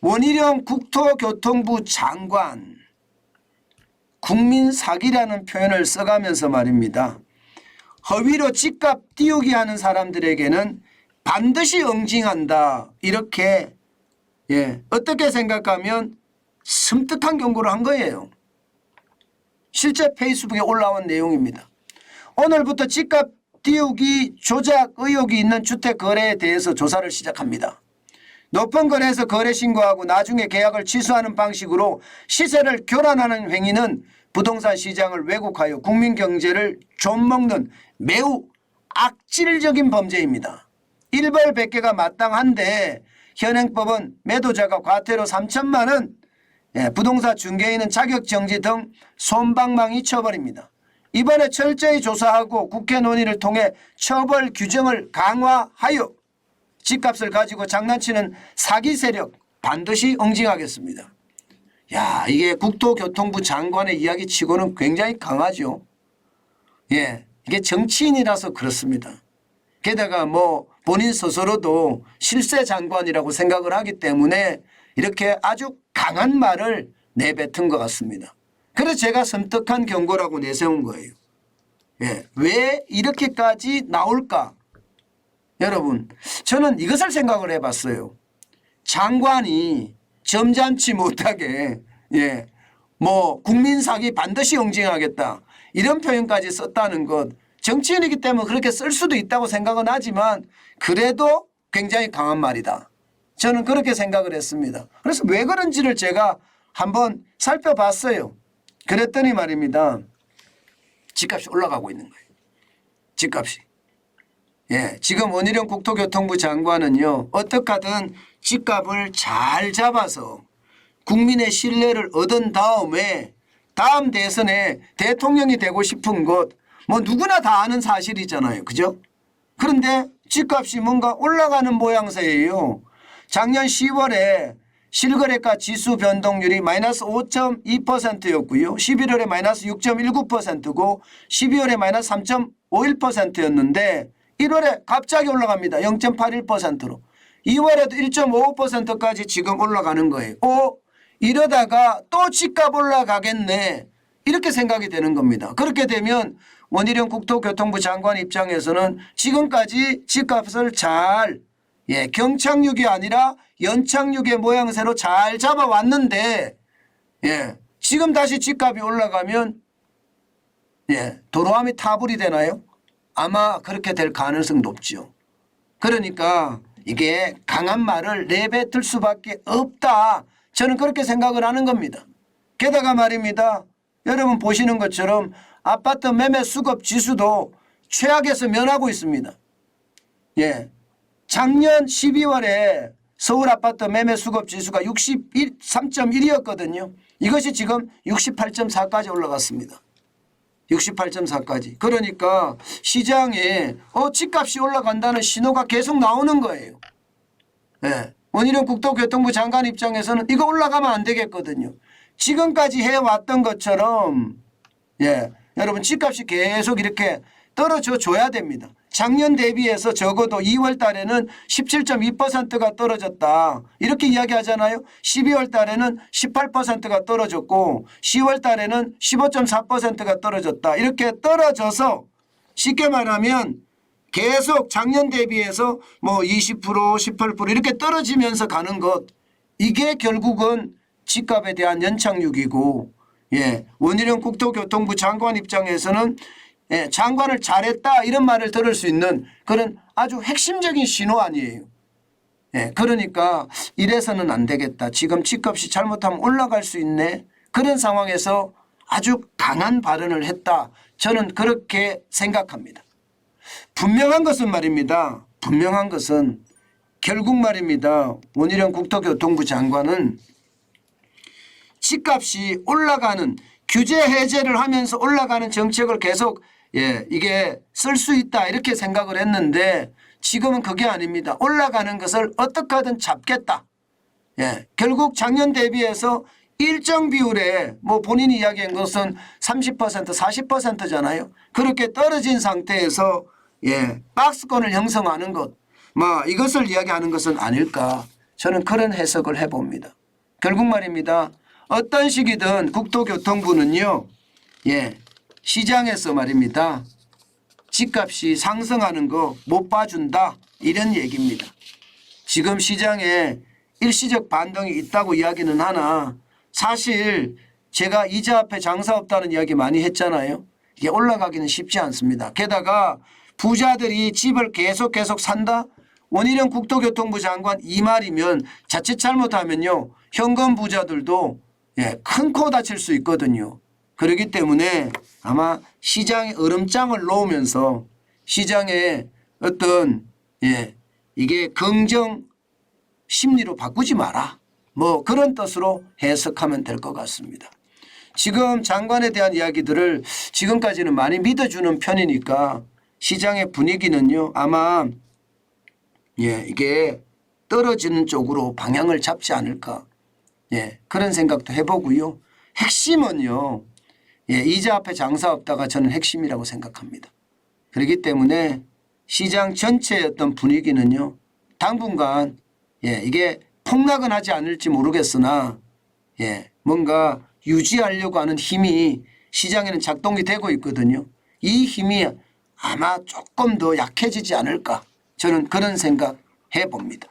원희룡 국토교통부 장관 국민 사기라는 표현을 써가면서 말입니다. 허위로 집값 띄우기 하는 사람들에게는 반드시 응징한다. 이렇게 어떻게 생각하면 섬뜩한 경고를 한 거예요. 실제 페이스북에 올라온 내용입니다. 오늘부터 집값 띄우기 조작 의혹이 있는 주택 거래에 대해서 조사를 시작합니다. 높은 거래에서 거래 신고하고 나중에 계약을 취소하는 방식으로 시세를 교란하는 행위는 부동산 시장을 왜곡하여 국민 경제를 좀먹는 매우 악질적인 범죄입니다. 일벌백계가 마땅한데 현행법은 매도자가 과태료 3천만 원, 부동산 중개인은 자격정지 등 솜방망이 처벌입니다. 이번에 철저히 조사하고 국회 논의를 통해 처벌 규정을 강화하여 집값을 가지고 장난치는 사기 세력 반드시 응징하겠습니다. 야, 이게 국토교통부 장관의 이야기 치고는 굉장히 강하죠. 이게 정치인이라서 그렇습니다. 게다가 뭐 본인 스스로도 실세 장관이라고 생각을 하기 때문에 이렇게 아주 강한 말을 내뱉은 것 같습니다. 그래서 제가 섬뜩한 경고라고 내세운 거예요. 왜 이렇게까지 나올까? 여러분, 저는 이것을 생각을 해봤어요. 장관이 점잖지 못하게 뭐 국민 사기 반드시 응징하겠다 이런 표현까지 썼다는 것, 정치인이기 때문에 그렇게 쓸 수도 있다고 생각은 하지만 그래도 굉장히 강한 말이다. 저는 그렇게 생각을 했습니다. 그래서 왜 그런지를 제가 한번 살펴봤어요. 그랬더니 말입니다. 집값이 올라가고 있는 거예요. 집값이. 지금 원희룡 국토교통부 장관은요, 어떻게 하든 집값을 잘 잡아서 국민의 신뢰를 얻은 다음에 다음 대선에 대통령이 되고 싶은 것, 뭐 누구나 다 아는 사실이잖아요. 그죠? 그런데 집값이 뭔가 올라가는 모양새예요. 작년 10월에 실거래가 지수 변동률이 마이너스 5.2%였고요. 11월에 마이너스 6.19%고 12월에 마이너스 3.51%였는데 1월에 갑자기 올라갑니다. 0.81%로. 2월에도 1.55%까지 지금 올라가는 거예요. 이러다가 또 집값 올라가겠네. 이렇게 생각이 되는 겁니다. 그렇게 되면 원희룡 국토교통부 장관 입장에서는 지금까지 집값을 잘 경착륙이 아니라 연착륙의 모양새로 잘 잡아왔는데 지금 다시 집값이 올라가면 도로함이 타불이 되나요? 아마 그렇게 될 가능성이 높죠. 그러니까 이게 강한 말을 내뱉을 수밖에 없다. 저는 그렇게 생각을 하는 겁니다. 게다가 말입니다. 여러분 보시는 것처럼 아파트 매매 수급 지수도 최악에서 면하고 있습니다. 작년 12월에 서울 아파트 매매 수급 지수가 63.1이었거든요. 이것이 지금 68.4까지 올라갔습니다. 68.4까지. 그러니까 시장에 집값이 올라간다는 신호가 계속 나오는 거예요. 원희룡 국토교통부 장관 입장에서는 이거 올라가면 안 되겠거든요. 지금까지 해왔던 것처럼 여러분 집값이 계속 이렇게 떨어져 줘야 됩니다. 작년 대비해서 적어도 2월 달에는 17.2%가 떨어졌다. 이렇게 이야기하잖아요. 12월 달에는 18%가 떨어졌고 10월 달에는 15.4%가 떨어졌다. 이렇게 떨어져서 쉽게 말하면 계속 작년 대비해서 뭐 20%, 18% 이렇게 떨어지면서 가는 것. 이게 결국은 집값에 대한 연착륙이고 원희룡 국토교통부 장관 입장에서는 장관을 잘했다 이런 말을 들을 수 있는 그런 아주 핵심적인 신호 아니에요. 그러니까 이래서는 안 되겠다. 지금 집값이 잘못하면 올라갈 수 있네. 그런 상황에서 아주 강한 발언을 했다. 저는 그렇게 생각합니다. 분명한 것은 말입니다. 분명한 것은 결국 말입니다. 원희룡 국토교통부 장관은 집값이 올라가는 규제 해제를 하면서 올라가는 정책을 계속 이게 쓸 수 있다 이렇게 생각을 했는데 지금은 그게 아닙니다. 올라가는 것을 어떻게 하든 잡겠다. 결국 작년 대비해서 일정 비율에 뭐 본인이 이야기한 것은 30% 40%잖아요. 그렇게 떨어진 상태에서 박스권을 형성하는 것 이것을 이야기하는 것은 아닐까 저는 그런 해석을 해봅니다. 결국 말입니다. 어떤 시기든 국토교통부는요. 시장에서 말입니다. 집값이 상승하는 거 못 봐준다 이런 얘기입니다. 지금 시장에 일시적 반등이 있다고 이야기는 하나 사실 제가 이자 앞에 장사 없다는 이야기 많이 했잖아요. 이게 올라가기는 쉽지 않습니다. 게다가 부자들이 집을 계속 산다? 원희룡 국토교통부 장관 이 말이면 자칫 잘못하면요. 현금 부자들도 큰 코 다칠 수 있거든요. 그렇기 때문에 아마 시장에 얼음장을 놓으면서 시장에 어떤 이게 긍정 심리로 바꾸지 마라. 뭐 그런 뜻으로 해석하면 될 것 같습니다. 지금 장관에 대한 이야기들을 지금까지는 많이 믿어주는 편이니까 시장의 분위기는요. 아마 이게 떨어지는 쪽으로 방향을 잡지 않을까. 그런 생각도 해보고요. 핵심은요. 이자 앞에 장사 없다가 저는 핵심이라고 생각합니다. 그렇기 때문에 시장 전체의 어떤 분위기는요. 당분간 이게 폭락은 하지 않을지 모르겠으나 뭔가 유지하려고 하는 힘이 시장에는 작동이 되고 있거든요. 이 힘이 아마 조금 더 약해지지 않을까. 저는 그런 생각 해봅니다.